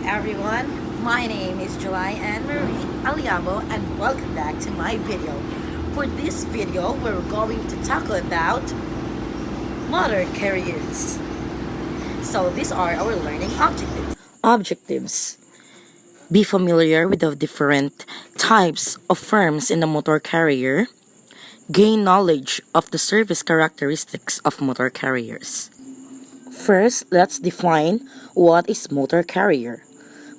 everyone. My name is July Ann Marie Aliamo and welcome back to my video. For this video, we're going to talk about motor carriers. So these are our learning objectives. Objectives. Be familiar with the different types of firms in the motor carrier. Gain knowledge of the service characteristics of motor carriers. First, let's define what is motor carrier.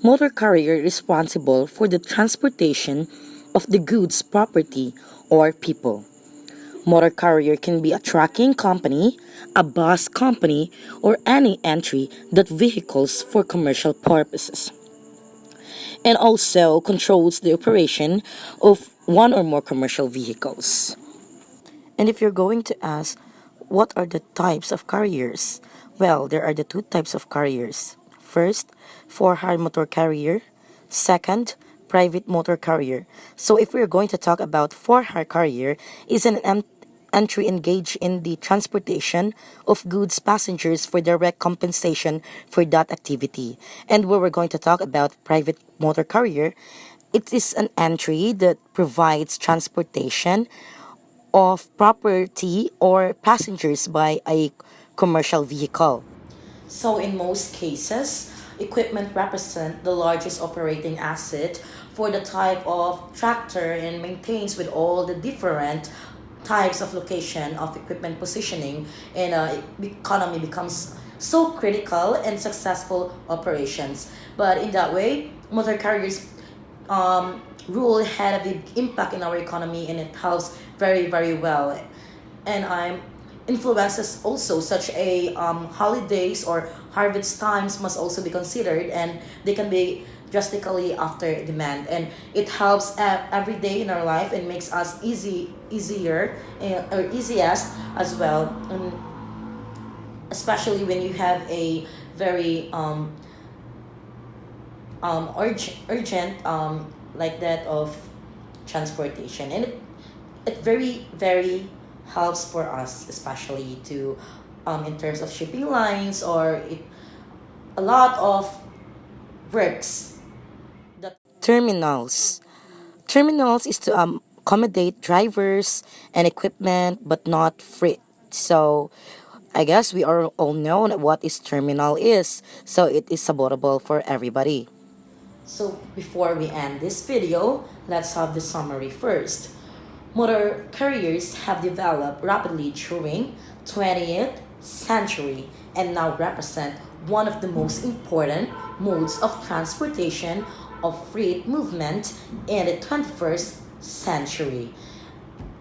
Motor carrier is responsible for the transportation of the goods, property, or people. Motor carrier can be a trucking company, a bus company, or any entry that vehicles for commercial purposes, and also controls the operation of one or more commercial vehicles. And if you're going to ask, what are the types of carriers? Well, there are the two types of carriers. First, for-hire motor carrier. Second, private motor carrier. So if we're going to talk about for-hire carrier, is an entry engaged in the transportation of goods passengers for direct compensation for that activity. And where we're going to talk about private motor carrier, it is an entry that provides transportation of property or passengers by a commercial vehicle. So in most cases, equipment represent the largest operating asset for the type of tractor and maintains with all the different types of location of equipment positioning and economy becomes so critical and successful operations. But in that way, motor carriers rule had a big impact in our economy and it helps very well. And I'm influences also such a holidays or harvest times must also be considered and they can be drastically after demand and it helps every day in our life and makes us easier or easiest as well, and especially when you have a very urgent like that of transportation, and it very helps for us especially to in terms of shipping lines or a lot of works. Terminals. Terminals is to accommodate drivers and equipment but not freight. So I guess we are all know what is terminal is. So it is supportable for everybody. So before we end this video, let's have the summary first. Motor carriers have developed rapidly during 20th century and now represent one of the most important modes of transportation of freight movement in the 21st century.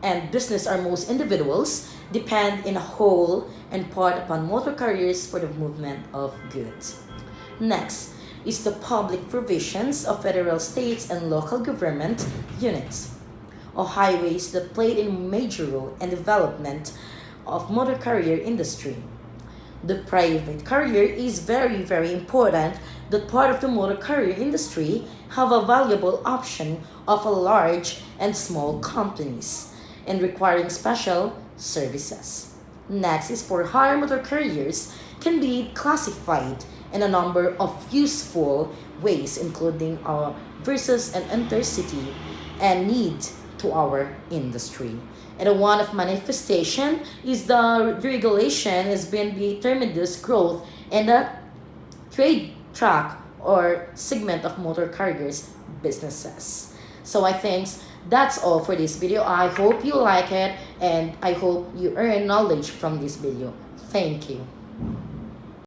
And business or most individuals depend in whole and part upon motor carriers for the movement of goods. Next is the public provisions of federal, states, and local government units or highways that played a major role in development of motor carrier industry. The private carrier is very important that part of the motor carrier industry have a valuable option of a large and small companies and requiring special services. Next is for hire motor carriers can be classified in a number of useful ways including versus an intercity and need to our industry. And one of manifestation is the regulation has been the tremendous growth in the trade track or segment of motor carriers businesses. So I think that's all for this video. I hope you like it and I hope you earn knowledge from this video. Thank you.